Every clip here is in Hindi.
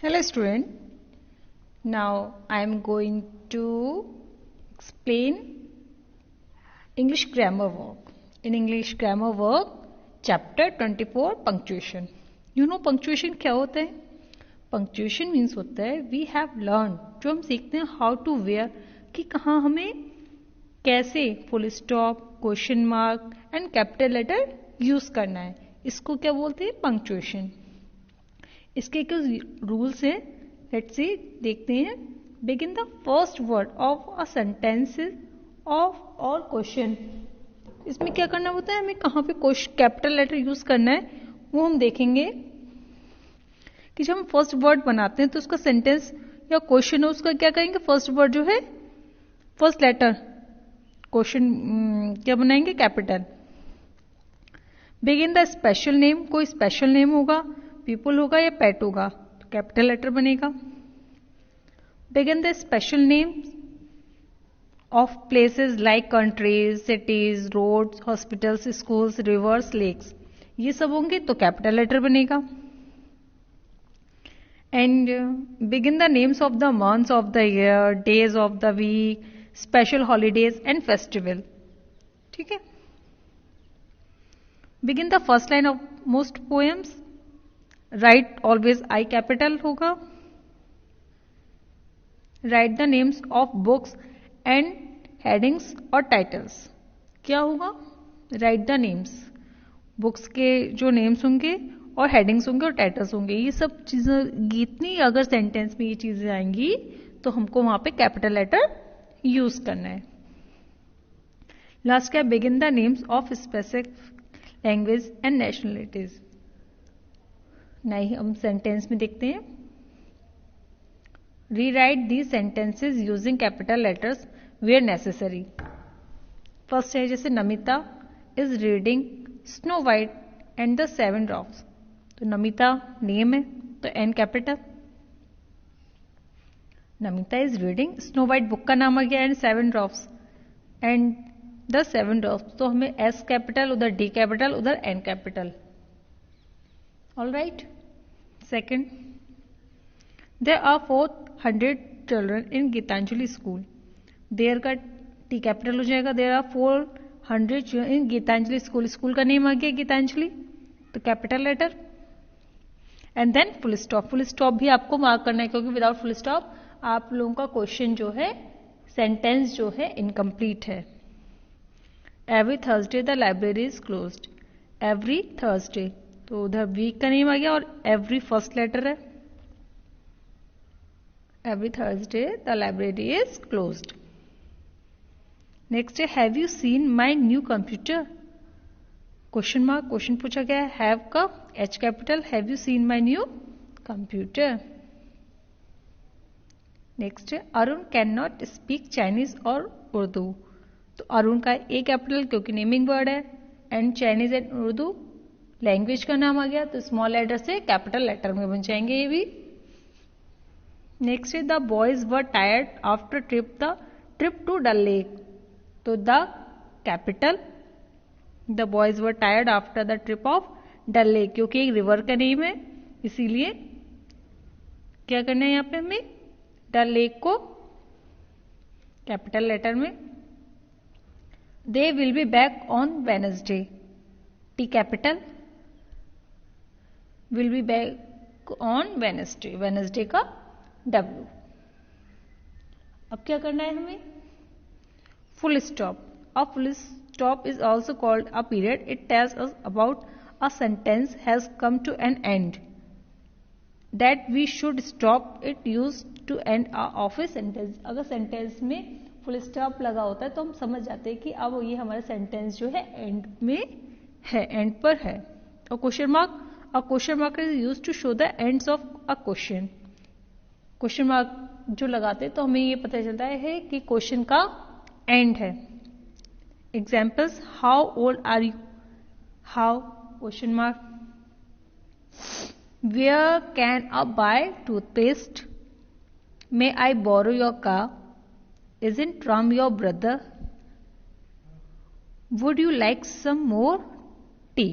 Hello student, now I am going to explain English grammar work. In English grammar work, chapter 24 punctuation. You know punctuation क्या होता है? Punctuation means होता है we have learned, जो हम सीखते हैं how to where, कि कहाँ हमें कैसे full stop, question mark and capital letter use करना है. इसको क्या बोलते हैं? Punctuation. इसके कुछ रूल्स हैं. लेट्स सी, देखते हैं. Begin the first word of a sentence of और क्वेश्चन. इसमें क्या करना होता है, हमें कहाँ पे कैपिटल लेटर यूज करना है वो हम देखेंगे. कि जब हम फर्स्ट वर्ड बनाते हैं तो उसका सेंटेंस या क्वेश्चन है उसका क्या करेंगे, फर्स्ट वर्ड जो है फर्स्ट लेटर क्वेश्चन क्या बनाएंगे, capital. Begin the special name, कोई स्पेशल नेम होगा, पीपल होगा या पेट होगा तो कैपिटल लेटर बनेगा. Begin the special name of places like countries, cities, roads, hospitals, schools, rivers, lakes, ये सब होंगे तो कैपिटल लेटर बनेगा. And begin the names of the months of the year, days of the week, special holidays and festival. ठीक है. Begin the first line of most poems, right always I capital होगा. Right the names of books and headings और टाइटल्स, क्या होगा, राइट द नेम्स, बुक्स के जो नेम्स होंगे और हेडिंग्स होंगे और टाइटल्स होंगे. ये सब चीजें इतनी अगर सेंटेंस में ये चीजें आएंगी तो हमको वहां पे कैपिटल लेटर यूज करना है. लास्ट क्या, begin the names of specific language and nationalities. नहीं, हम सेंटेंस में देखते हैं. Rewrite the sentences using capital letters where necessary. First है जैसे Namita is reading snow white and the seven drops, तो नमिता नेम है तो N capital. Namita is reading snow white, book का नाम आ गया, and seven drops and the seven drops, तो हमें एस कैपिटल, उधर डी कैपिटल, उधर N capital. All right. Second, there are 400 children in Gitanjali school. There का T कैपिटल हो जाएगा. There are 400 children in Gitanjali school. School का नेम आ गया गीतांजलि तो capital letter. And then full stop. Full stop भी आपको मार्क करना है क्योंकि विदाउट फुल स्टॉप आप लोगों का क्वेश्चन जो है, सेंटेंस जो है, इनकम्प्लीट है. Every Thursday the library is closed. Every Thursday, तो उधर वीक का नेम आ गया और एवरी फर्स्ट लेटर है. Every Thursday the library is closed. Next है have you seen my new computer, question mark, question पूछा गया है. हैव का H capital, have you seen my new computer. Next है Arun can not speak Chinese और उर्दू, तो अरुण का ए कैपिटल क्योंकि नेमिंग वर्ड है, and Chinese and Urdu language का नाम आ गया तो स्मॉल लेटर से कैपिटल लेटर में बन जाएंगे ये भी. नेक्स्ट है the boys were tired after trip to Dal lake, तो the capital, the boys were tired after the trip of Dal lake, क्योंकि एक रिवर का नेम है इसीलिए क्या करना है यहाँ पे हमें, डल लेक को कैपिटल लेटर में. They will be back on Wednesday, T capital, will be back on Wednesday, Wednesday का डब्ल्यू. अब क्या करना है हमें, full stop. A full stop is also called a period. It tells us about a sentence has come to an end that we should stop it use to end of a sentence. अगर सेंटेंस में फुल स्टॉप लगा होता है तो हम समझ जाते हैं कि अब ये हमारा सेंटेंस जो है एंड में है, एंड पर है. और question mark, a question mark is used to show the ends of a question. Question mark जो लगाते हैं तो हमें ये पता चलता है कि क्वेश्चन का एंड है. Examples, how old are you, how question mark. Where can I buy toothpaste, may I borrow your car, is in tram your brother, would you like some more tea.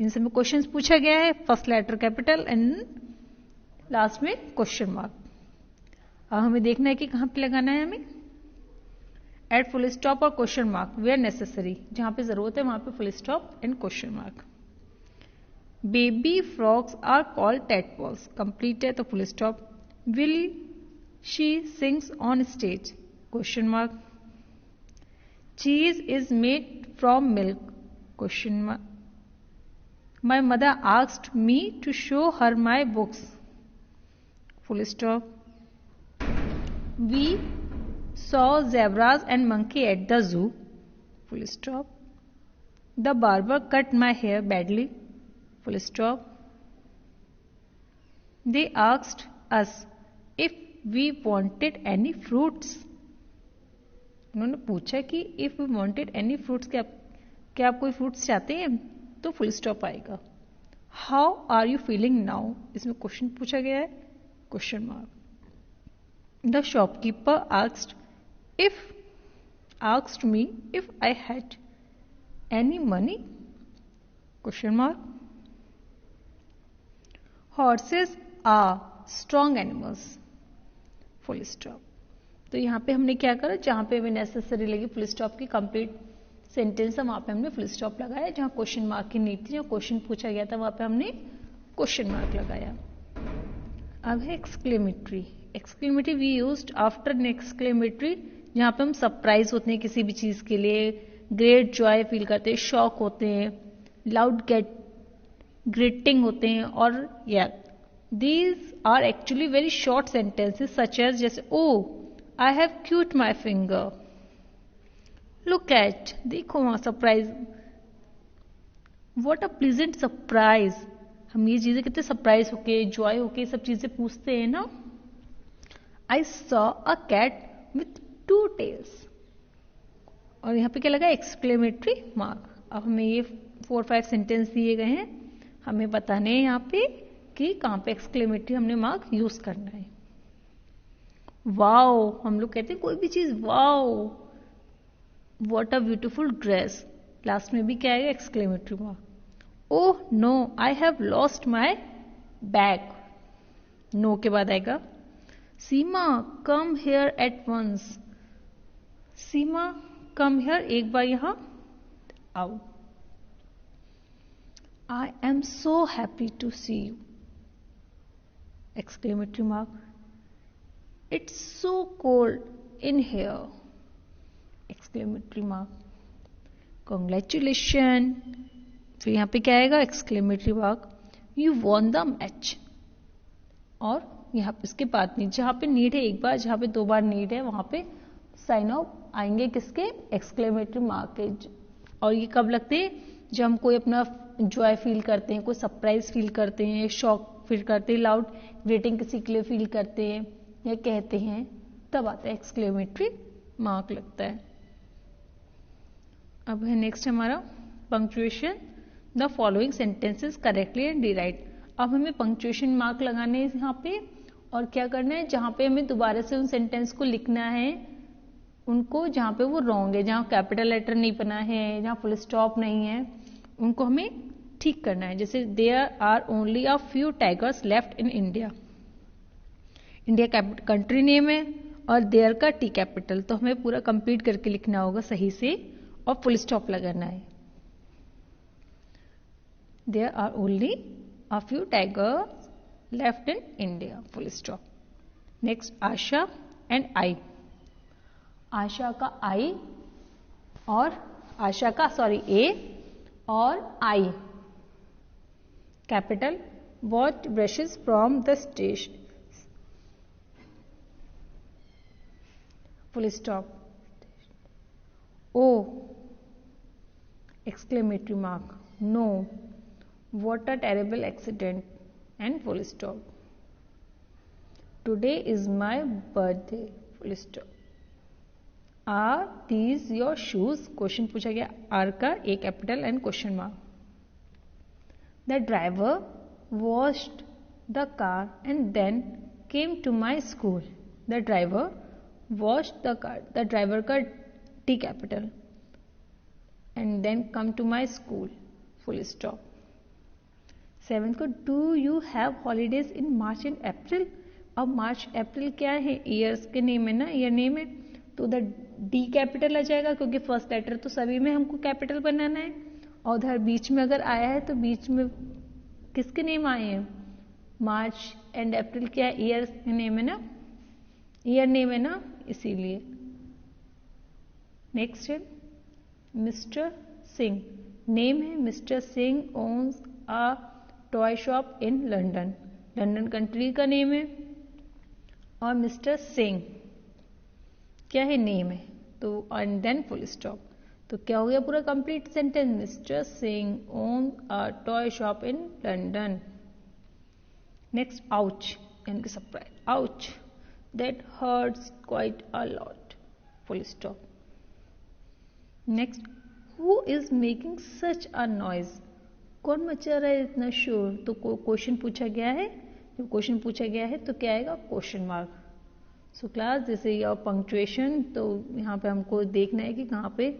इन सब में क्वेश्चंस पूछा गया है. First letter capital and last में क्वेश्चन मार्क। अब हमें देखना है कि कहाँ पे लगाना है हमें। एट फुल स्टॉप और क्वेश्चन मार्क वेयर नेसेसरी, जहाँ पे जरूरत है वहाँ पे full stop and question mark. Baby frogs are called tadpoles, complete है तो full stop. Will she sings on stage, question mark. Cheese is made from milk, question mark. My mother asked me to show her my books, full stop. We saw zebras and monkey at the zoo, full stop. The barber cut my hair badly, full stop. They asked us if we wanted any fruits, उन्होंने पूछा कि if we wanted any fruits, क्या आप कोई फ्रूट्स चाहते हैं, तो फुल स्टॉप आएगा। How are you feeling now, इसमें क्वेश्चन पूछा गया है, question mark. The shopkeeper asked me if I had any money, question mark. Horses are strong animals, full stop. तो यहाँ पे हमने क्या करा, जहाँ पे हमें नेसेसरी लगी फुल स्टॉप की कंप्लीट सेंटेंस है वहाँ पे हमने फुल स्टॉप लगाया। जहाँ क्वेश्चन मार्क की नीड थी, जहाँ क्वेश्चन पूछा गया था वहाँ पे हमने क्वेश्चन मार्क लगाया। अब है exclamatory. Exclamatory we used after an exclamatory, जहाँ पे हम सरप्राइज होते हैं किसी भी चीज के लिए, ग्रेट जॉय फील करते हैं, शॉक होते हैं, लाउड ग्रेटिंग होते हैं, और या these are actually very short sentences such as, जैसे oh I have cut my finger, look at, देखो वहां surprise, what a pleasant surprise. हम ये चीजें कितने सरप्राइज होके, जॉय होके सब चीजें पूछते हैं ना। I saw a cat with 2 tails, और यहाँ पे क्या लगा, एक्सक्लेमेटरी मार्क। अब हमें ये 4-5 सेंटेंस दिए गए हैं, हमें बताने हैं यहाँ पे कि कहाँ पे एक्सक्लेमेटरी हमने मार्क यूज करना है। वाओ, हम लोग कहते हैं कोई भी चीज wow, what a beautiful dress, last में भी क्या आएगा, exclamatory mark. Oh no I have lost my bag, no के बाद आएगा Seema come here at once, Seema come here, एक बार यहां आओ। I am so happy to see you, exclamatory mark. It's so cold in here, exclamatory mark. Congratulation, फिर यहां पे क्या आएगा, exclamatory mark. You won the match, और यहां पे इसके बाद नहीं, जहां पे नीड है एक बार, जहां पे 2 बार नीड है वहां पे साइन ऑफ आएंगे किसके, एक्सक्लेमेटरी मार्क के। और ये कब लगते हैं, जब हम कोई अपना जॉय फील करते हैं, कोई सरप्राइज फील करते हैं, शॉक फील करते हैं, लाउड ग्रीटिंग किसी के लिए फील करते हैं या कहते हैं, तब आता है एक्सक्लेमेटरी मार्क लगता है। अब है नेक्स्ट हमारा punctuation. The following sentences correctly and rewrite. अब हमें पंक्चुएशन मार्क लगाने हैं यहाँ पे, और क्या करना है, जहां पे हमें दोबारा से उन सेंटेंस को लिखना है उनको, जहां पे वो रॉन्ग है, जहां कैपिटल लेटर नहीं बना है, जहां फुल स्टॉप नहीं है, उनको हमें ठीक करना है। जैसे there are only a few tigers left in India, India country name है और देयर का टी कैपिटल, तो हमें पूरा कंप्लीट करके लिखना होगा सही से और फुल स्टॉप लगाना है। There are only a few tigers left in India, full stop. Next Asha and I. Asha का आई और आशा का ए और I capital. Bought brushes from the station, full stop. Oh exclamatory mark, no, what a terrible accident and full stop. Today is my birthday, full stop. Are these your shoes, question पूछा गया, आर का A capital and question mark. The driver washed the car and then came to my school. The driver washed the car, the driver का T capital and then come to my school, full stop. 7 को do you have holidays in March and April. अब मार्च अप्रैल क्या है, ईयर्स के नेम है ना, ईयर नेम है, तो उधर डी कैपिटल आ जाएगा क्योंकि फर्स्ट लेटर तो सभी में हमको कैपिटल बनाना है। और उधर बीच में अगर आया है तो बीच में किसके नेम आए हैं, मार्च एंड अप्रैल क्या है, ईयर्स के नेम है ना, ईयर नेम है ना, इसीलिए। नेक्स्ट है मिस्टर सिंह, नेम है mister Singh owns a toy shop in London, London country का नेम है। और मिस्टर सिंह क्या है, नेम है, तो एंड देन फुल स्टॉप, तो क्या हो गया पूरा complete sentence, mister Singh own a toy shop in London. Next ouch, यानी कि surprise, ouch that hurts quite a lot, full stop. Next who is making such a noise, कौन मचा रहा है इतना शोर, तो क्वेश्चन पूछा गया है, जब क्वेश्चन पूछा गया है तो क्या आएगा, क्वेश्चन मार्क। सो क्लास जैसे योर पंक्चुएशन, तो यहाँ पे हमको देखना है कि कहाँ पे